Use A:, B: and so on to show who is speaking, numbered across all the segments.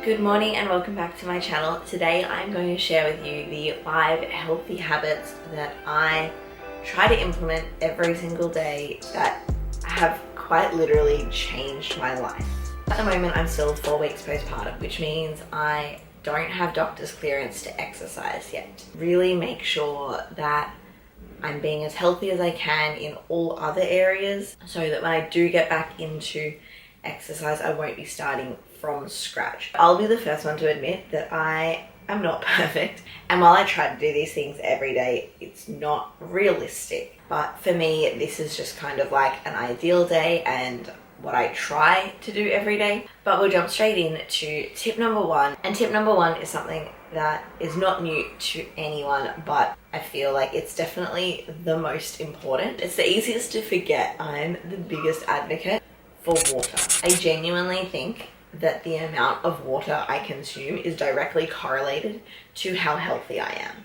A: Good morning and welcome back to my channel. Today I'm going to share with you the 5 healthy habits that I try to implement every single day that have quite literally changed my life. At the moment I'm still 4 weeks postpartum, which means I don't have doctor's clearance to exercise yet. Really make sure that I'm being as healthy as I can in all other areas so that when I do get back into exercise I won't be starting from scratch. I'll be the first one to admit that I am not perfect, and while I try to do these things every day, it's not realistic. But for me, this is just kind of like an ideal day and what I try to do every day. But we'll jump straight into tip number 1. And tip number 1 is something that is not new to anyone, but I feel like it's definitely the most important. It's the easiest to forget. I'm the biggest advocate for water. I genuinely think that the amount of water I consume is directly correlated to how healthy I am.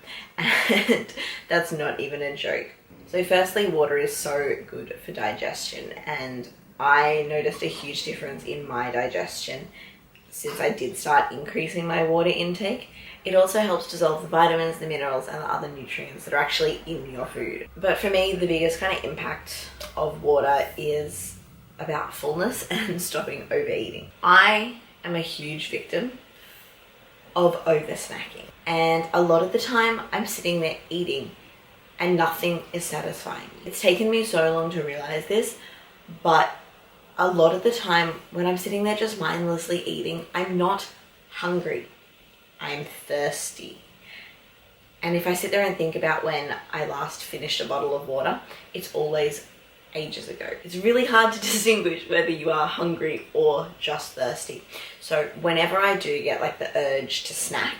A: And that's not even a joke. So firstly, water is so good for digestion, and I noticed a huge difference in my digestion since I did start increasing my water intake. It also helps dissolve the vitamins, the minerals, and the other nutrients that are actually in your food. But for me, the biggest kind of impact of water is about fullness and stopping overeating. I am a huge victim of over snacking, and a lot of the time I'm sitting there eating and nothing is satisfying. It's taken me so long to realize this, but a lot of the time when I'm sitting there just mindlessly eating, I'm not hungry, I'm thirsty. And if I sit there and think about when I last finished a bottle of water, it's always ages ago. It's really hard to distinguish whether you are hungry or just thirsty. So whenever I do get like the urge to snack,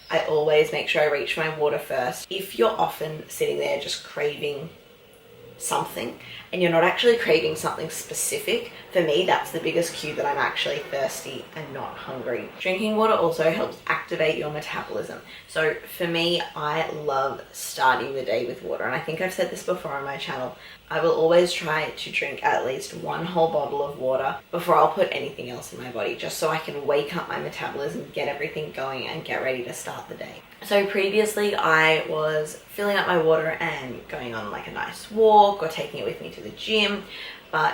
A: I always make sure I reach for my water first. If you're often sitting there just craving something and you're not actually craving something specific, for me that's the biggest cue that I'm actually thirsty and not hungry. Drinking water also helps activate your metabolism. So for me, I love starting the day with water, and I think I've said this before on my channel. I will always try to drink at least 1 whole bottle of water before I'll put anything else in my body, just so I can wake up my metabolism, get everything going, and get ready to start the day. So previously I was filling up my water and going on like a nice walk or taking it with me to the gym, but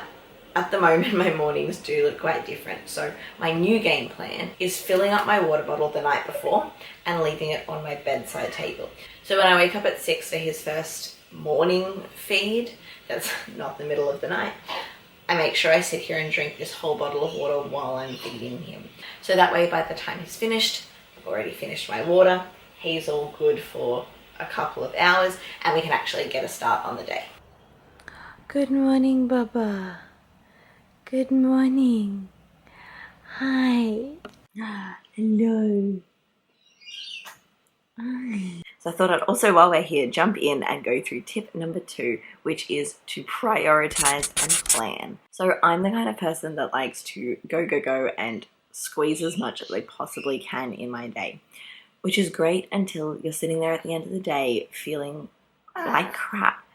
A: at the moment my mornings do look quite different. So my new game plan is filling up my water bottle the night before and leaving it on my bedside table. So when I wake up at 6 for his first morning feed, that's not the middle of the night, I make sure I sit here and drink this whole bottle of water while I'm feeding him. So that way by the time he's finished, I've already finished my water, he's all good for a couple of hours, and we can actually get a start on the day.
B: Good morning, Baba. Good morning. Hi. Hello.
A: So I thought I'd also, while we're here, jump in and go through tip number 2, which is to prioritize and plan. So I'm the kind of person that likes to go and squeeze as much as I possibly can in my day, which is great until you're sitting there at the end of the day feeling like crap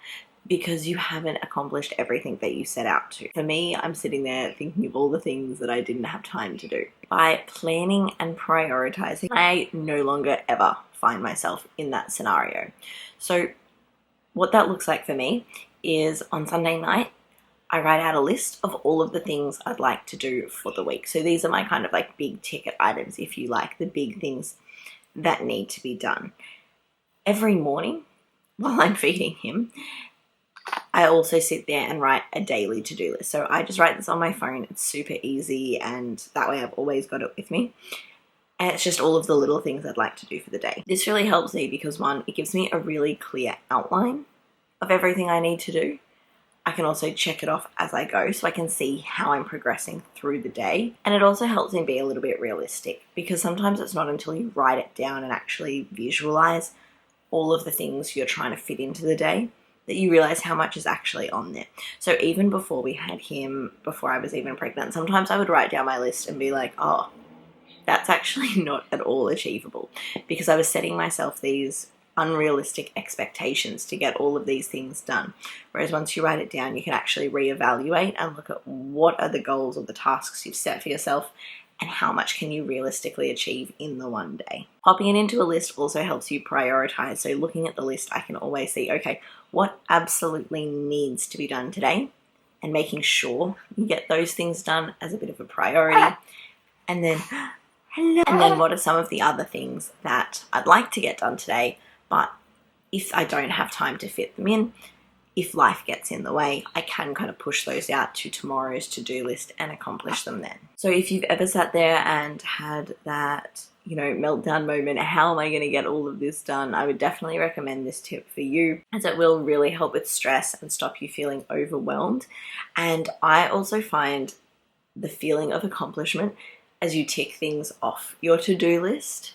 A: because you haven't accomplished everything that you set out to. For me, I'm sitting there thinking of all the things that I didn't have time to do. By planning and prioritizing, I no longer ever find myself in that scenario. So what that looks like for me is on Sunday night, I write out a list of all of the things I'd like to do for the week. So these are my kind of like big ticket items, if you like, the big things that need to be done. Every morning while I'm feeding him, I also sit there and write a daily to-do list. So I just write this on my phone. It's super easy, and that way I've always got it with me. And it's just all of the little things I'd like to do for the day. This really helps me because 1, it gives me a really clear outline of everything I need to do. I can also check it off as I go so I can see how I'm progressing through the day. And it also helps me be a little bit realistic because sometimes it's not until you write it down and actually visualize all of the things you're trying to fit into the day that you realize how much is actually on there. So even before we had him, before I was even pregnant, sometimes I would write down my list and be like, oh, that's actually not at all achievable, because I was setting myself these unrealistic expectations to get all of these things done. Whereas once you write it down, you can actually reevaluate and look at what are the goals or the tasks you've set for yourself and how much can you realistically achieve in the one day. Popping it into a list also helps you prioritize. So looking at the list, I can always see, okay, what absolutely needs to be done today, and making sure you get those things done as a bit of a priority. And then, what are some of the other things that I'd like to get done today, but if I don't have time to fit them in, if life gets in the way, I can kind of push those out to tomorrow's to-do list and accomplish them then. So if you've ever sat there and had that, meltdown moment, how am I going to get all of this done? I would definitely recommend this tip for you, as it will really help with stress and stop you feeling overwhelmed. And I also find the feeling of accomplishment as you tick things off your to-do list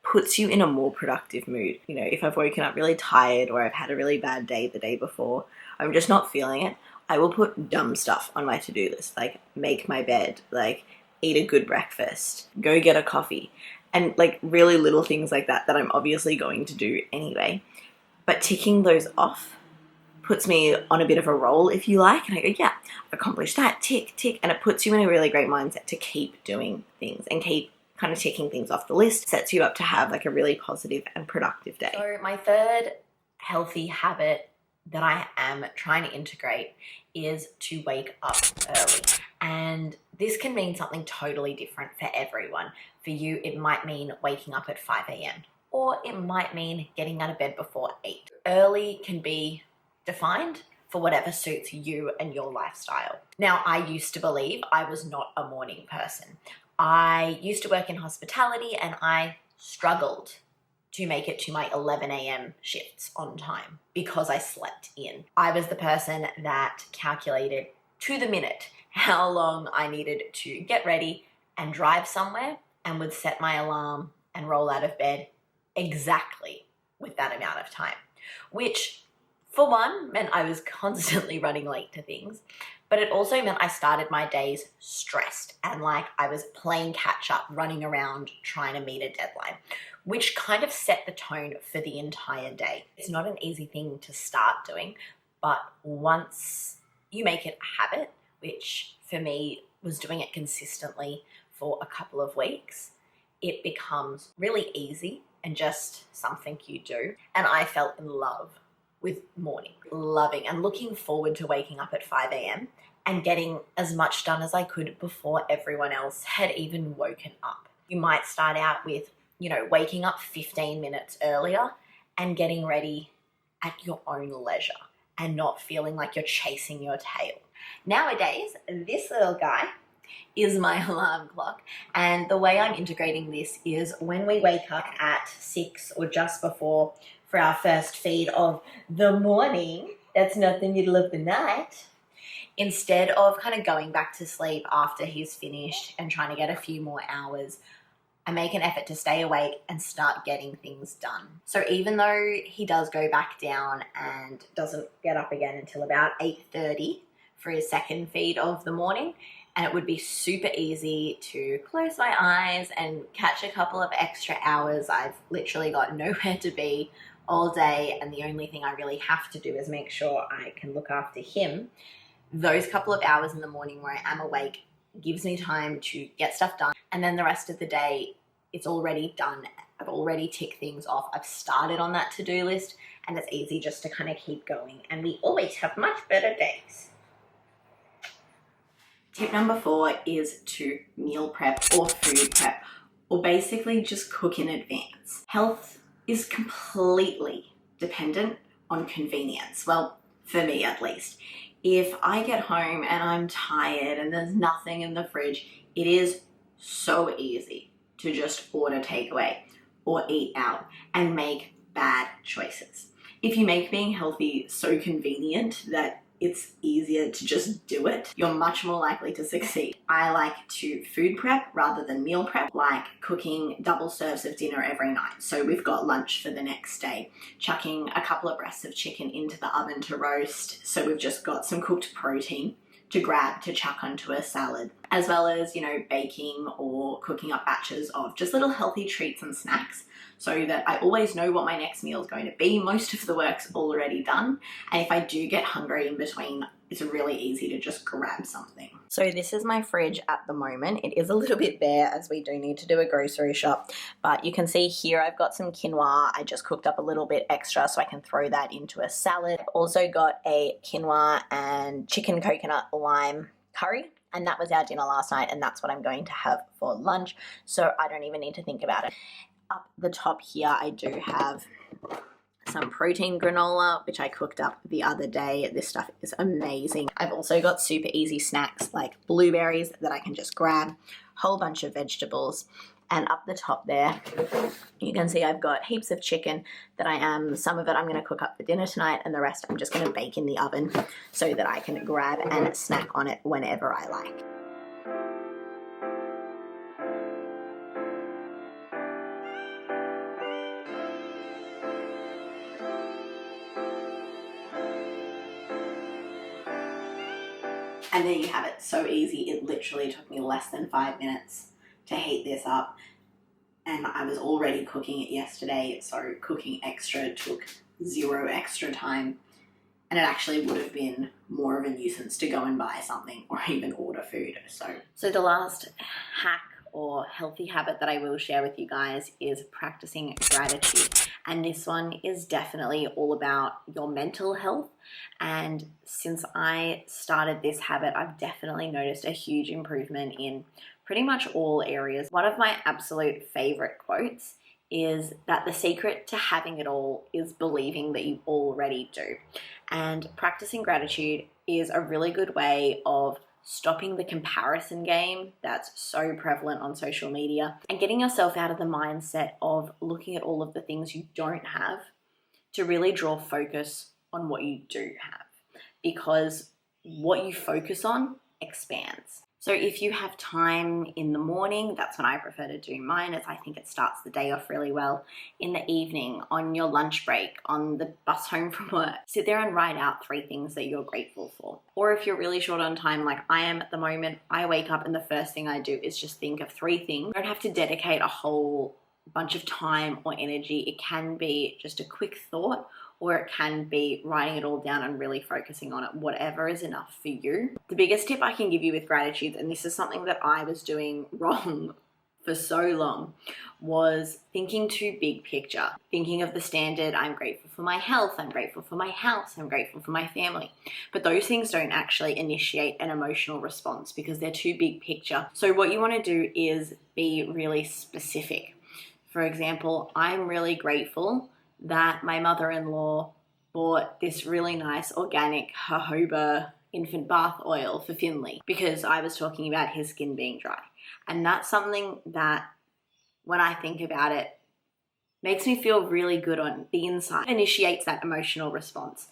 A: puts you in a more productive mood. If I've woken up really tired or I've had a really bad day the day before, I'm just not feeling it, I will put dumb stuff on my to-do list, like make my bed, like eat a good breakfast, go get a coffee, and like really little things like that I'm obviously going to do anyway. But ticking those off puts me on a bit of a roll, if you like, and I go, yeah, I've accomplished that, tick, tick, and it puts you in a really great mindset to keep doing things and keep kind of ticking things off the list. Sets you up to have like a really positive and productive day. So my third healthy habit that I am trying to integrate is to wake up early. And this can mean something totally different for everyone. For you, it might mean waking up at 5 a.m. or it might mean getting out of bed before 8. Early can be defined for whatever suits you and your lifestyle. Now, I used to believe I was not a morning person. I used to work in hospitality and I struggled to make it to my 11 a.m. shifts on time because I slept in. I was the person that calculated to the minute how long I needed to get ready and drive somewhere, and would set my alarm and roll out of bed exactly with that amount of time, which for one meant I was constantly running late to things, but it also meant I started my days stressed and like I was playing catch up, running around trying to meet a deadline, which kind of set the tone for the entire day. It's not an easy thing to start doing, but once you make it a habit, which for me was doing it consistently for a couple of weeks, it becomes really easy and just something you do. And I fell in love with morning, loving and looking forward to waking up at 5 a.m. and getting as much done as I could before everyone else had even woken up. You might start out with, waking up 15 minutes earlier and getting ready at your own leisure and not feeling like you're chasing your tail. Nowadays, this little guy is my alarm clock, and the way I'm integrating this is when we wake up at 6 or just before for our first feed of the morning, that's not the middle of the night, instead of kind of going back to sleep after he's finished and trying to get a few more hours, I make an effort to stay awake and start getting things done. So even though he does go back down and doesn't get up again until about 8:30 for his second feed of the morning, and it would be super easy to close my eyes and catch a couple of extra hours. I've literally got nowhere to be all day, and the only thing I really have to do is make sure I can look after him. Those couple of hours in the morning where I am awake gives me time to get stuff done, and then the rest of the day, it's already done. I've already ticked things off. I've started on that to-do list, and it's easy just to kind of keep going, and we always have much better days. Tip number 4 is to meal prep or food prep, or basically just cook in advance. Health is completely dependent on convenience. Well, for me at least. If I get home and I'm tired and there's nothing in the fridge, it is so easy to just order takeaway or eat out and make bad choices. If you make being healthy so convenient that it's easier to just do it, you're much more likely to succeed. I like to food prep rather than meal prep, like cooking double serves of dinner every night. So we've got lunch for the next day, chucking a couple of breasts of chicken into the oven to roast. So we've just got some cooked protein to grab to chuck onto a salad. as well as, you know, baking or cooking up batches of just little healthy treats and snacks so that I always know what my next meal is going to be. Most of the work's already done. And if I do get hungry in between, it's really easy to just grab something. So this is my fridge at the moment. It is a little bit bare as we do need to do a grocery shop, but you can see here I've got some quinoa. I just cooked up a little bit extra so I can throw that into a salad. I've also got a quinoa and chicken coconut lime curry, and that was our dinner last night, and that's what I'm going to have for lunch, so I don't even need to think about it. Up the top here I do have some protein granola, which I cooked up the other day. This stuff is amazing. I've also got super easy snacks like blueberries that I can just grab, whole bunch of vegetables, and up the top there you can see I've got heaps of chicken that some of it I'm going to cook up for dinner tonight, and the rest I'm just going to bake in the oven so that I can grab and snack on it whenever I like. And there you have it, so easy. It literally took me less than 5 minutes to heat this up, and I was already cooking it yesterday, so cooking extra took 0 extra time, and it actually would have been more of a nuisance to go and buy something or even order food. So the last hack or healthy habit that I will share with you guys is practicing gratitude. And this one is definitely all about your mental health. And since I started this habit, I've definitely noticed a huge improvement in pretty much all areas. One of my absolute favorite quotes is that the secret to having it all is believing that you already do. And practicing gratitude is a really good way of stopping the comparison game that's so prevalent on social media and getting yourself out of the mindset of looking at all of the things you don't have to really draw focus on what you do have, because what you focus on expands. So if you have time in the morning, that's when I prefer to do mine, as I think it starts the day off really well. In the evening, on your lunch break, on the bus home from work, sit there and write out 3 things that you're grateful for. Or if you're really short on time like I am at the moment, I wake up and the first thing I do is just think of 3 things. You don't have to dedicate a whole bunch of time or energy. It can be just a quick thought, or it can be writing it all down and really focusing on it, whatever is enough for you. The biggest tip I can give you with gratitude, and this is something that I was doing wrong for so long, was thinking too big picture. Thinking of the standard, I'm grateful for my health, I'm grateful for my house, I'm grateful for my family. But those things don't actually initiate an emotional response because they're too big picture. So what you want to do is be really specific. For example, I'm really grateful that my mother-in-law bought this really nice organic jojoba infant bath oil for Finley because I was talking about his skin being dry. And that's something that, when I think about it, makes me feel really good on the inside. It initiates that emotional response.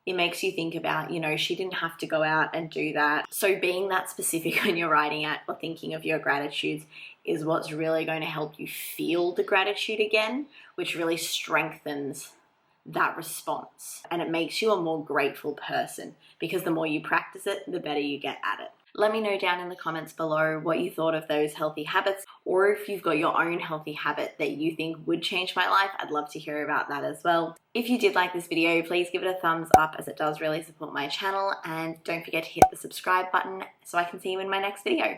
A: It makes you think about, you know, she didn't have to go out and do that. So being that specific when you're writing out or thinking of your gratitudes is what's really going to help you feel the gratitude again, which really strengthens that response. And it makes you a more grateful person because the more you practice it, the better you get at it. Let me know down in the comments below what you thought of those healthy habits, or if you've got your own healthy habit that you think would change my life. I'd love to hear about that as well. If you did like this video, please give it a thumbs up, as it does really support my channel, and don't forget to hit the subscribe button so I can see you in my next video.